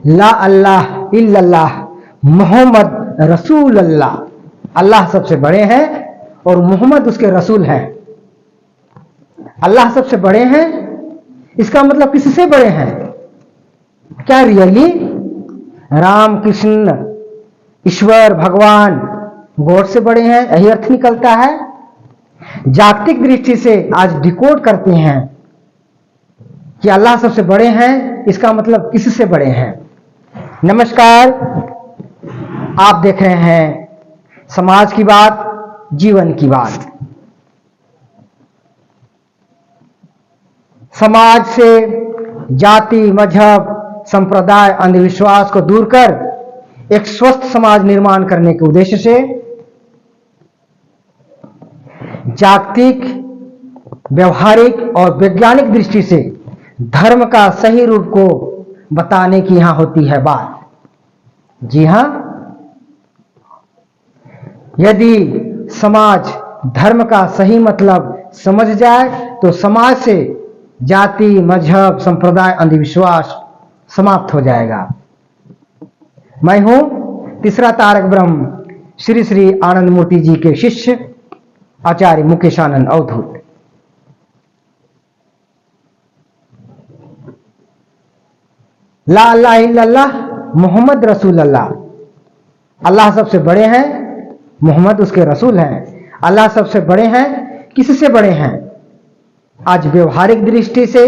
ला अल्लाह इल्लल्लाह मोहम्मद रसूल अल्लाह। अल्लाह सबसे बड़े हैं और मोहम्मद उसके रसूल हैं। अल्लाह सबसे बड़े हैं, इसका मतलब किससे बड़े हैं? क्या रियली राम कृष्ण ईश्वर भगवान गॉड से बड़े हैं? यही अर्थ निकलता है। जागतिक दृष्टि से आज डिकोड करते हैं कि अल्लाह सबसे बड़े हैं, इसका मतलब किससे बड़े हैं? नमस्कार, आप देख रहे हैं समाज की बात, जीवन की बात। समाज से जाति, मजहब, संप्रदाय, अंधविश्वास को दूर कर एक स्वस्थ समाज निर्माण करने के उद्देश्य से जागतिक, व्यवहारिक और वैज्ञानिक दृष्टि से धर्म का सही रूप को बताने की यहां होती है बात। जी हां, यदि समाज धर्म का सही मतलब समझ जाए तो समाज से जाति, मजहब, संप्रदाय, अंधविश्वास समाप्त हो जाएगा। मैं हूं तीसरा तारक ब्रह्म श्री श्री आनंद मूर्ति जी के शिष्य आचार्य मुकेश आनंद अवधूत। ला अल्लाह इल्लल्लाह मोहम्मद रसूल अल्लाह। अल्लाह सबसे बड़े हैं, मोहम्मद उसके रसूल हैं। अल्लाह सबसे बड़े हैं, किससे बड़े हैं? आज व्यवहारिक दृष्टि से,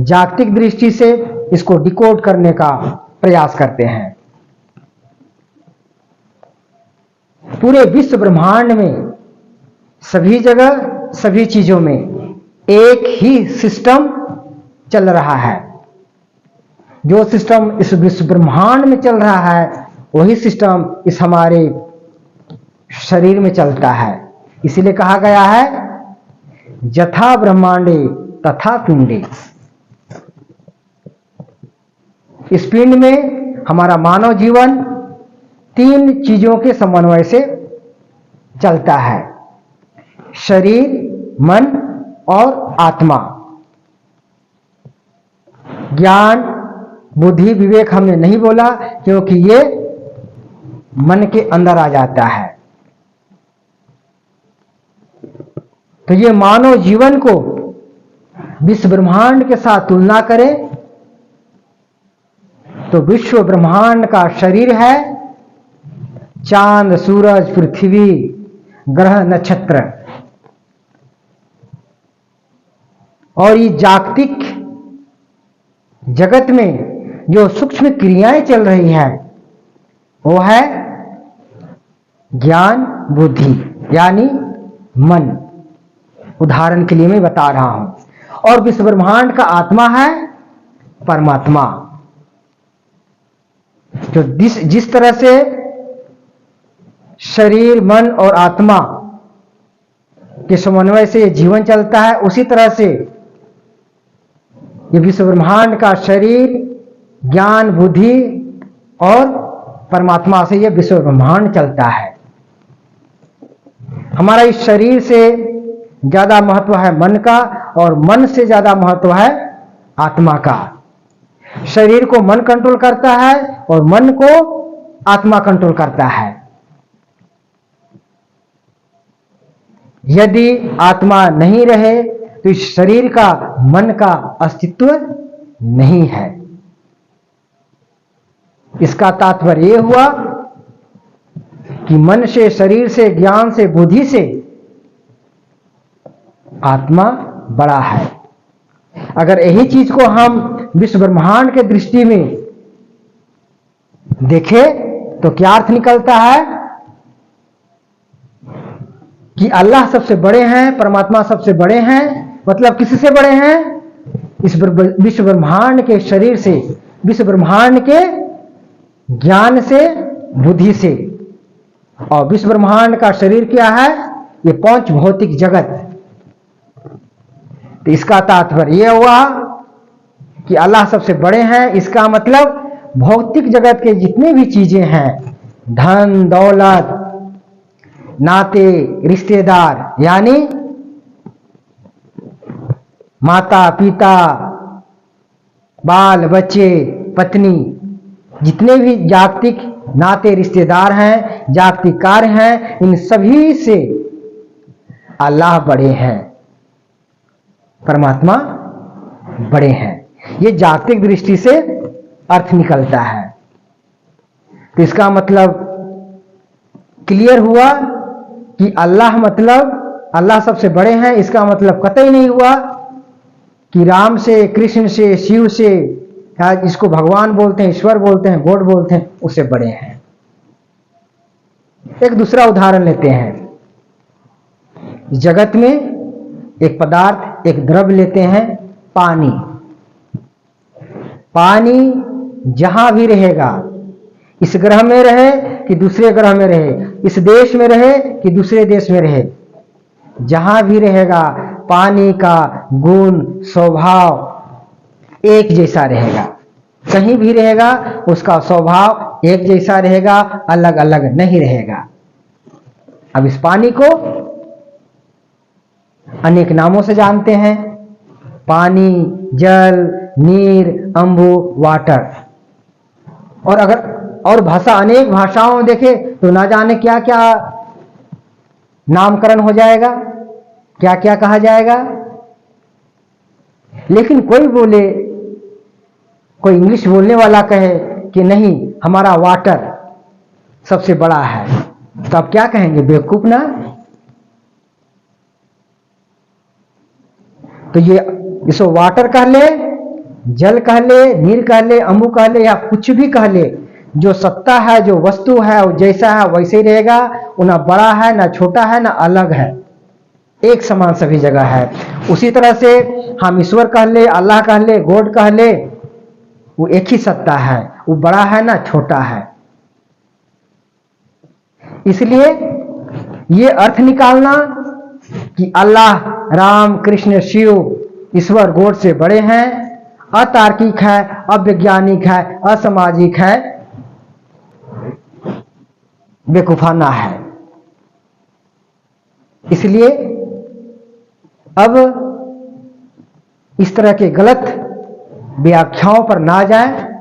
जागतिक दृष्टि से इसको डिकोड करने का प्रयास करते हैं। पूरे विश्व ब्रह्मांड में सभी जगह, सभी चीजों में एक ही सिस्टम चल रहा है। जो सिस्टम इस विश्व ब्रह्मांड में चल रहा है, वही सिस्टम इस हमारे शरीर में चलता है। इसीलिए कहा गया है जथा ब्रह्मांडे तथा पिंडे। इस पिंड में हमारा मानव जीवन तीन चीजों के समन्वय से चलता है: शरीर, मन और आत्मा। ज्ञान, बुद्धि, विवेक हमने नहीं बोला क्योंकि ये मन के अंदर आ जाता है। तो ये मानव जीवन को विश्व ब्रह्मांड के साथ तुलना करें तो विश्व ब्रह्मांड का शरीर है चांद, सूरज, पृथ्वी, ग्रह, नक्षत्र। और ये जागतिक जगत में जो सूक्ष्म क्रियाएं चल रही है वो है ज्ञान, बुद्धि यानी मन। उदाहरण के लिए मैं बता रहा हूं। और विश्व ब्रह्मांड का आत्मा है परमात्मा। जो जिस तरह से शरीर, मन और आत्मा के समन्वय से जीवन चलता है, उसी तरह से ये विश्व ब्रह्मांड का शरीर, ज्ञान, बुद्धि और परमात्मा से ये विश्व ब्रह्मांड चलता है। हमारा इस शरीर से ज्यादा महत्व है मन का और मन से ज्यादा महत्व है आत्मा का। शरीर को मन कंट्रोल करता है और मन को आत्मा कंट्रोल करता है। यदि आत्मा नहीं रहे तो इस शरीर का, मन का अस्तित्व नहीं है। इसका तात्पर्य यह हुआ कि मन से, शरीर से, ज्ञान से, बुद्धि से आत्मा बड़ा है। अगर यही चीज को हम विश्व ब्रह्मांड के दृष्टि में देखें तो क्या अर्थ निकलता है कि अल्लाह सबसे बड़े हैं, परमात्मा सबसे बड़े हैं। मतलब किससे बड़े हैं? इस विश्व ब्रह्मांड के शरीर से, विश्व ब्रह्मांड के ज्ञान से, बुद्धि से। और विश्व ब्रह्मांड का शरीर क्या है? ये पांच भौतिक जगत। तो इसका तात्पर्य यह हुआ कि अल्लाह सबसे बड़े हैं। इसका मतलब भौतिक जगत के जितने भी चीजें हैं, धन, दौलत, नाते, रिश्तेदार यानी माता, पिता, बाल बच्चे, पत्नी, जितने भी जागतिक नाते रिश्तेदार हैं, जागतिक कार्य हैं, इन सभी से अल्लाह बड़े हैं, परमात्मा बड़े हैं। ये जागतिक दृष्टि से अर्थ निकलता है। तो इसका मतलब क्लियर हुआ कि अल्लाह मतलब अल्लाह सबसे बड़े हैं। इसका मतलब कतई नहीं हुआ कि राम से, कृष्ण से, शिव से, या जिसको भगवान बोलते हैं, ईश्वर बोलते हैं, गॉड बोलते हैं, उससे बड़े हैं। एक दूसरा उदाहरण लेते हैं। जगत में एक पदार्थ, एक द्रव्य लेते हैं, पानी। पानी जहां भी रहेगा, इस ग्रह में रहे कि दूसरे ग्रह में रहे, इस देश में रहे कि दूसरे देश में रहे, जहां भी रहेगा पानी का गुण स्वभाव एक जैसा रहेगा। कहीं भी रहेगा उसका स्वभाव एक जैसा रहेगा, अलग अलग नहीं रहेगा। अब इस पानी को अनेक नामों से जानते हैं, पानी, जल, नीर, अम्बु, वाटर। और अगर और भाषा, अनेक भाषाओं में देखे तो ना जाने क्या क्या नामकरण हो जाएगा, क्या क्या कहा जाएगा। लेकिन कोई बोले, कोई इंग्लिश बोलने वाला कहे कि नहीं हमारा वाटर सबसे बड़ा है, तो आप क्या कहेंगे? बेवकूफ ना। तो ये इसको वाटर कह ले, जल कह ले, नीर कह ले, अम्बु कह ले, या कुछ भी कह ले, जो सत्ता है, जो वस्तु है, वो जैसा है वैसे ही रहेगा। वो ना बड़ा है, ना छोटा है, ना अलग है, एक समान सभी जगह है। उसी तरह से हम ईश्वर कह ले, अल्लाह कह ले, गॉड कह ले, वो एक ही सत्ता है, वो बड़ा है ना छोटा है। इसलिए ये अर्थ निकालना कि अल्लाह, राम, कृष्ण, शिव, ईश्वर, गॉड से बड़े हैं, अतार्किक है, अवैज्ञानिक है, असामाजिक है, बेवकूफाना है। इसलिए अब इस तरह के गलत व्याख्याओं पर ना जाए,